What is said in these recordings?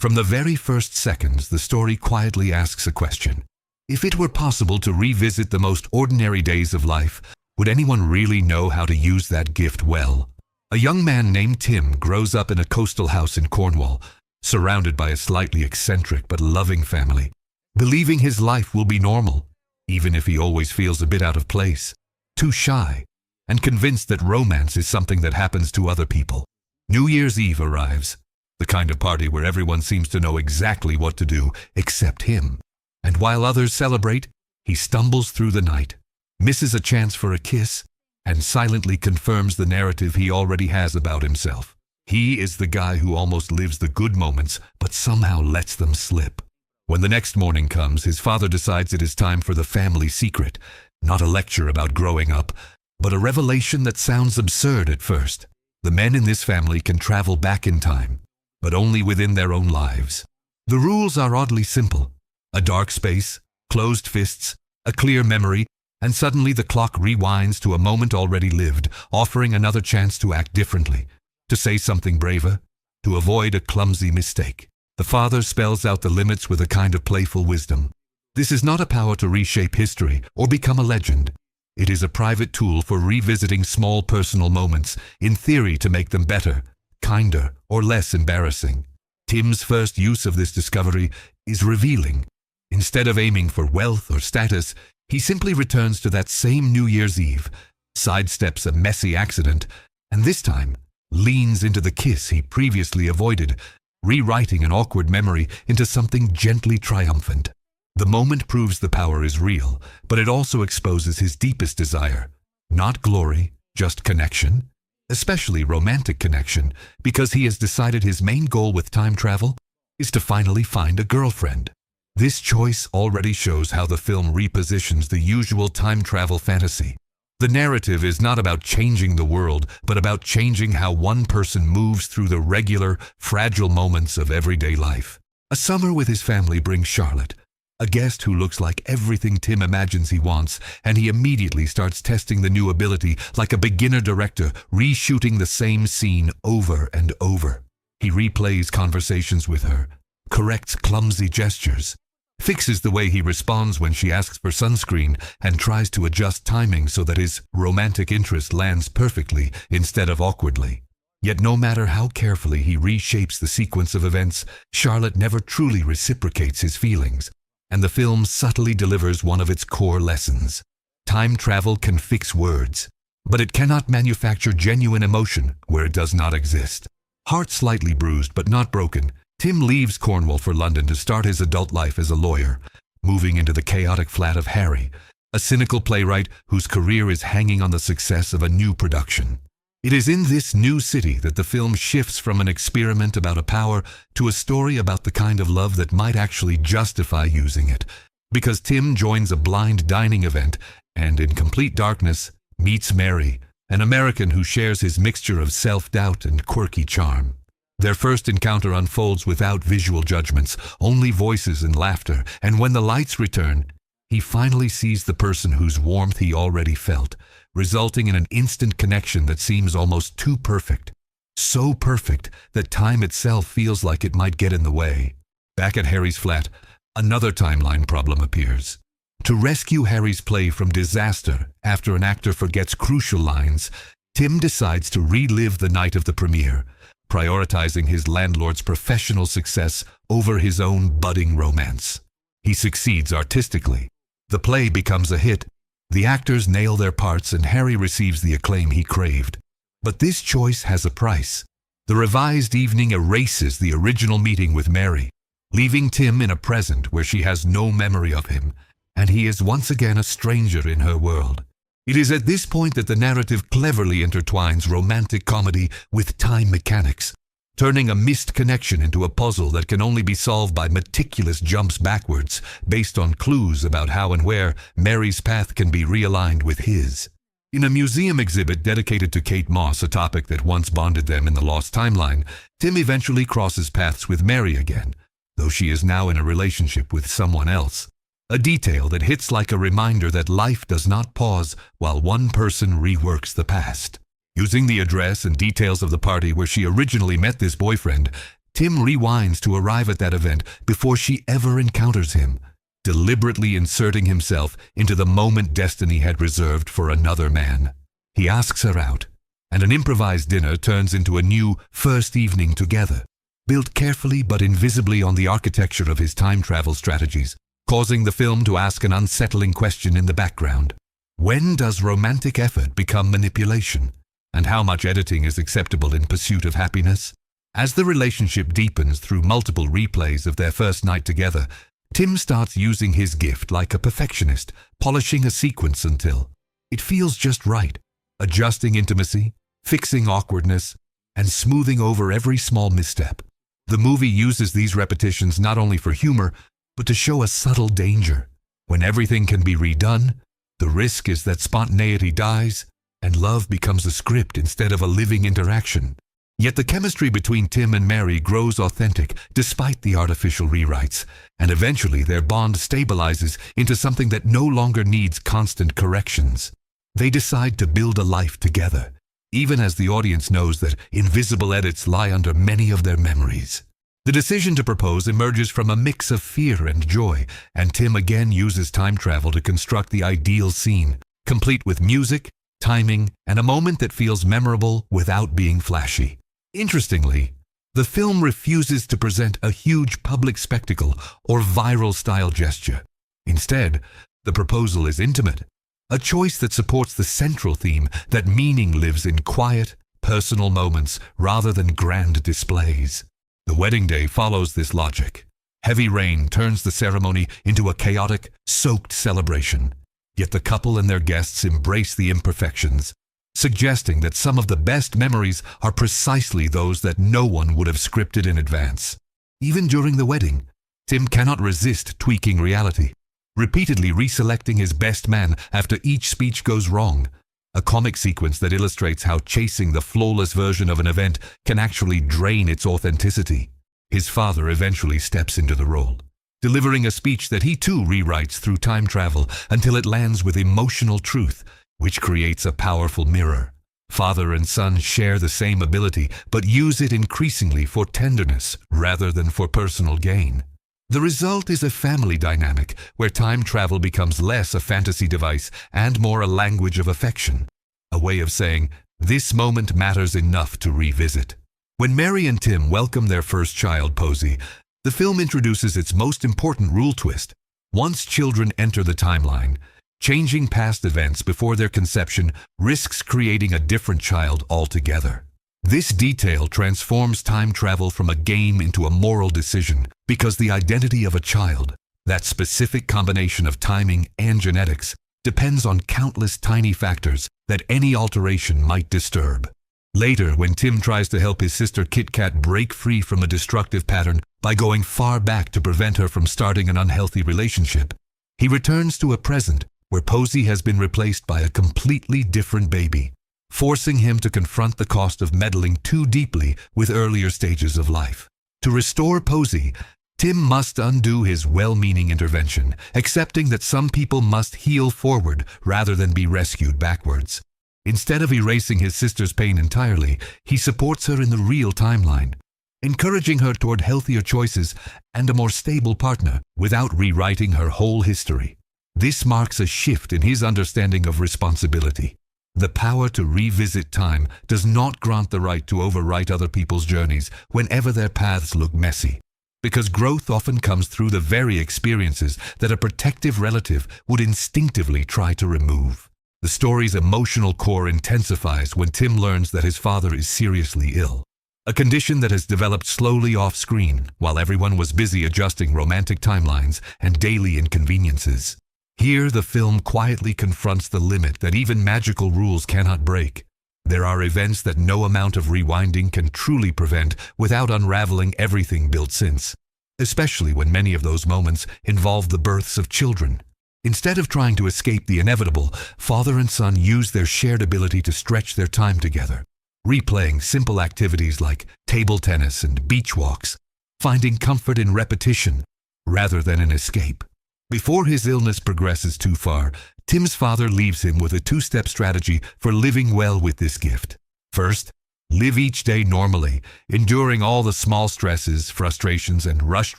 From the very first seconds, the story quietly asks a question. If it were possible to revisit the most ordinary days of life, would anyone really know how to use that gift well? A young man named Tim grows up in a coastal house in Cornwall, surrounded by a slightly eccentric but loving family, believing his life will be normal, even if he always feels a bit out of place, too shy, and convinced that romance is something that happens to other people. New Year's Eve arrives, the kind of party where everyone seems to know exactly what to do except him. And while others celebrate, he stumbles through the night, misses a chance for a kiss, and silently confirms the narrative he already has about himself. He is the guy who almost lives the good moments, but somehow lets them slip. When the next morning comes, his father decides it is time for the family secret, not a lecture about growing up, but a revelation that sounds absurd at first. The men in this family can travel back in time, but only within their own lives. The rules are oddly simple. A dark space, closed fists, a clear memory, and suddenly the clock rewinds to a moment already lived, offering another chance to act differently, to say something braver, to avoid a clumsy mistake. The father spells out the limits with a kind of playful wisdom. This is not a power to reshape history or become a legend. It is a private tool for revisiting small personal moments, in theory to make them better, kinder, or less embarrassing. Tim's first use of this discovery is revealing. Instead of aiming for wealth or status, he simply returns to that same New Year's Eve, sidesteps a messy accident, and this time leans into the kiss he previously avoided, rewriting an awkward memory into something gently triumphant. The moment proves the power is real, but it also exposes his deepest desire. Not glory, just connection, especially romantic connection, because he has decided his main goal with time travel is to finally find a girlfriend. This choice already shows how the film repositions the usual time travel fantasy. The narrative is not about changing the world, but about changing how one person moves through the regular, fragile moments of everyday life. A summer with his family brings Charlotte, a guest who looks like everything Tim imagines he wants, and he immediately starts testing the new ability like a beginner director, reshooting the same scene over and over. He replays conversations with her, corrects clumsy gestures, fixes the way he responds when she asks for sunscreen, and tries to adjust timing so that his romantic interest lands perfectly instead of awkwardly. Yet no matter how carefully he reshapes the sequence of events, Charlotte never truly reciprocates his feelings, and the film subtly delivers one of its core lessons. Time travel can fix words, but it cannot manufacture genuine emotion where it does not exist. Heart slightly bruised but not broken, Tim leaves Cornwall for London to start his adult life as a lawyer, moving into the chaotic flat of Harry, a cynical playwright whose career is hanging on the success of a new production. It is in this new city that the film shifts from an experiment about a power to a story about the kind of love that might actually justify using it, because Tim joins a blind dining event and, in complete darkness, meets Mary, an American who shares his mixture of self-doubt and quirky charm. Their first encounter unfolds without visual judgments, only voices and laughter, and when the lights return, he finally sees the person whose warmth he already felt, resulting in an instant connection that seems almost too perfect. So perfect that time itself feels like it might get in the way. Back at Harry's flat, another timeline problem appears. To rescue Harry's play from disaster after an actor forgets crucial lines, Tim decides to relive the night of the premiere, prioritizing his landlord's professional success over his own budding romance. He succeeds artistically. The play becomes a hit, the actors nail their parts, and Harry receives the acclaim he craved. But this choice has a price. The revised evening erases the original meeting with Mary, leaving Tim in a present where she has no memory of him, and he is once again a stranger in her world. It is at this point that the narrative cleverly intertwines romantic comedy with time mechanics, turning a missed connection into a puzzle that can only be solved by meticulous jumps backwards based on clues about how and where Mary's path can be realigned with his. In a museum exhibit dedicated to Kate Moss, a topic that once bonded them in the lost timeline, Tim eventually crosses paths with Mary again, though she is now in a relationship with someone else. A detail that hits like a reminder that life does not pause while one person reworks the past. Using the address and details of the party where she originally met this boyfriend, Tim rewinds to arrive at that event before she ever encounters him, deliberately inserting himself into the moment destiny had reserved for another man. He asks her out, and an improvised dinner turns into a new first evening together, built carefully but invisibly on the architecture of his time travel strategies, causing the film to ask an unsettling question in the background. When does romantic effort become manipulation? And how much editing is acceptable in pursuit of happiness? As the relationship deepens through multiple replays of their first night together, Tim starts using his gift like a perfectionist, polishing a sequence until it feels just right, adjusting intimacy, fixing awkwardness, and smoothing over every small misstep. The movie uses these repetitions not only for humor, but to show a subtle danger. When everything can be redone, the risk is that spontaneity dies and love becomes a script instead of a living interaction. Yet the chemistry between Tim and Mary grows authentic despite the artificial rewrites, and eventually their bond stabilizes into something that no longer needs constant corrections. They decide to build a life together, even as the audience knows that invisible edits lie under many of their memories. The decision to propose emerges from a mix of fear and joy, and Tim again uses time travel to construct the ideal scene, complete with music, timing, and a moment that feels memorable without being flashy. Interestingly, the film refuses to present a huge public spectacle or viral-style gesture. Instead, the proposal is intimate, a choice that supports the central theme that meaning lives in quiet, personal moments rather than grand displays. The wedding day follows this logic. Heavy rain turns the ceremony into a chaotic, soaked celebration. Yet the couple and their guests embrace the imperfections, suggesting that some of the best memories are precisely those that no one would have scripted in advance. Even during the wedding, Tim cannot resist tweaking reality, repeatedly reselecting his best man after each speech goes wrong, a comic sequence that illustrates how chasing the flawless version of an event can actually drain its authenticity. His father eventually steps into the role, delivering a speech that he too rewrites through time travel until it lands with emotional truth, which creates a powerful mirror. Father and son share the same ability, but use it increasingly for tenderness rather than for personal gain. The result is a family dynamic where time travel becomes less a fantasy device and more a language of affection, a way of saying, this moment matters enough to revisit. When Mary and Tim welcome their first child, Posey, the film introduces its most important rule twist. Once children enter the timeline, changing past events before their conception risks creating a different child altogether. This detail transforms time travel from a game into a moral decision because the identity of a child, that specific combination of timing and genetics, depends on countless tiny factors that any alteration might disturb. Later, when Tim tries to help his sister Kit Kat break free from a destructive pattern by going far back to prevent her from starting an unhealthy relationship, he returns to a present where Posey has been replaced by a completely different baby, forcing him to confront the cost of meddling too deeply with earlier stages of life. To restore Posey, Tim must undo his well-meaning intervention, accepting that some people must heal forward rather than be rescued backwards. Instead of erasing his sister's pain entirely, he supports her in the real timeline, encouraging her toward healthier choices and a more stable partner without rewriting her whole history. This marks a shift in his understanding of responsibility. The power to revisit time does not grant the right to overwrite other people's journeys whenever their paths look messy, because growth often comes through the very experiences that a protective relative would instinctively try to remove. The story's emotional core intensifies when Tim learns that his father is seriously ill, a condition that has developed slowly off-screen while everyone was busy adjusting romantic timelines and daily inconveniences. Here, the film quietly confronts the limit that even magical rules cannot break. There are events that no amount of rewinding can truly prevent without unraveling everything built since, especially when many of those moments involve the births of children. Instead of trying to escape the inevitable, father and son use their shared ability to stretch their time together, replaying simple activities like table tennis and beach walks, finding comfort in repetition rather than in escape. Before his illness progresses too far, Tim's father leaves him with a two-step strategy for living well with this gift. First, Live each day normally, enduring all the small stresses, frustrations, and rushed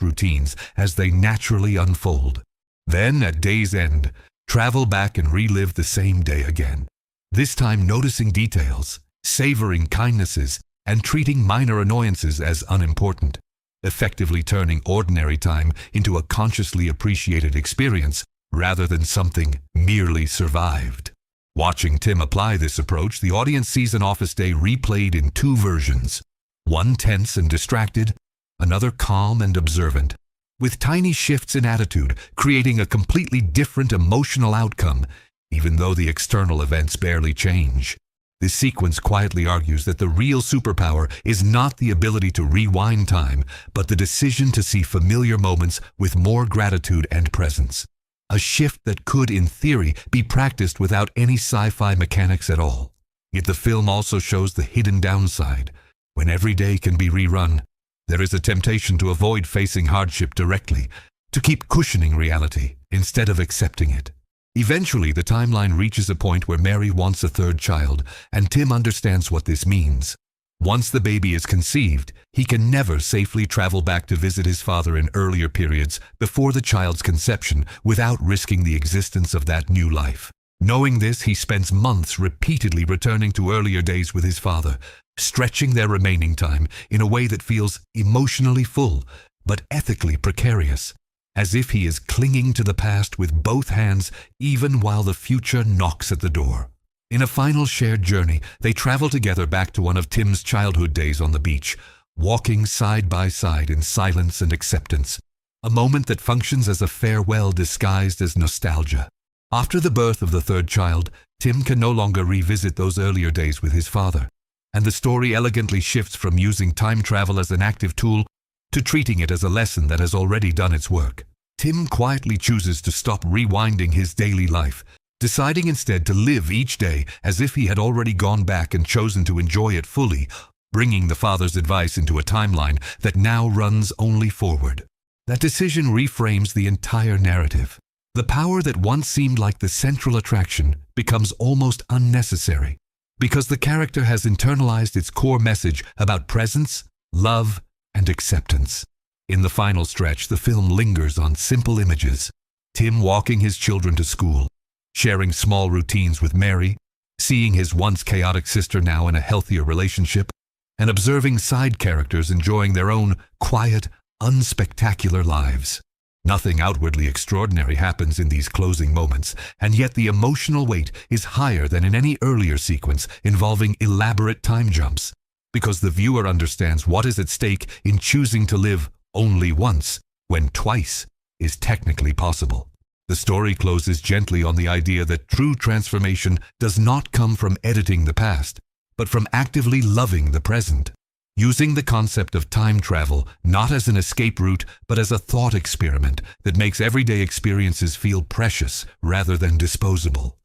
routines as they naturally unfold. Then, at day's end, travel back and relive the same day again. This time noticing details, savoring kindnesses, and treating minor annoyances as unimportant, effectively turning ordinary time into a consciously appreciated experience rather than something merely survived. Watching Tim apply this approach, the audience sees an office day replayed in two versions, one tense and distracted, another calm and observant, with tiny shifts in attitude, creating a completely different emotional outcome, even though the external events barely change. This sequence quietly argues that the real superpower is not the ability to rewind time, but the decision to see familiar moments with more gratitude and presence. A shift that could, in theory, be practiced without any sci-fi mechanics at all. Yet the film also shows the hidden downside. When every day can be rerun, there is a temptation to avoid facing hardship directly, to keep cushioning reality instead of accepting it. Eventually, the timeline reaches a point where Mary wants a third child, and Tim understands what this means. Once the baby is conceived, he can never safely travel back to visit his father in earlier periods before the child's conception without risking the existence of that new life. Knowing this, he spends months repeatedly returning to earlier days with his father, stretching their remaining time in a way that feels emotionally full, but ethically precarious, as if he is clinging to the past with both hands even while the future knocks at the door. In a final shared journey, they travel together back to one of Tim's childhood days on the beach, walking side by side in silence and acceptance, a moment that functions as a farewell disguised as nostalgia. After the birth of the third child, Tim can no longer revisit those earlier days with his father, and the story elegantly shifts from using time travel as an active tool to treating it as a lesson that has already done its work. Tim quietly chooses to stop rewinding his daily life, deciding instead to live each day as if he had already gone back and chosen to enjoy it fully, bringing the father's advice into a timeline that now runs only forward. That decision reframes the entire narrative. The power that once seemed like the central attraction becomes almost unnecessary, because the character has internalized its core message about presence, love, and acceptance. In the final stretch, the film lingers on simple images. Tim walking his children to school, sharing small routines with Mary, seeing his once chaotic sister now in a healthier relationship, and observing side characters enjoying their own quiet, unspectacular lives. Nothing outwardly extraordinary happens in these closing moments, and yet the emotional weight is higher than in any earlier sequence involving elaborate time jumps, because the viewer understands what is at stake in choosing to live only once, when twice is technically possible. The story closes gently on the idea that true transformation does not come from editing the past, but from actively loving the present, using the concept of time travel not as an escape route, but as a thought experiment that makes everyday experiences feel precious rather than disposable.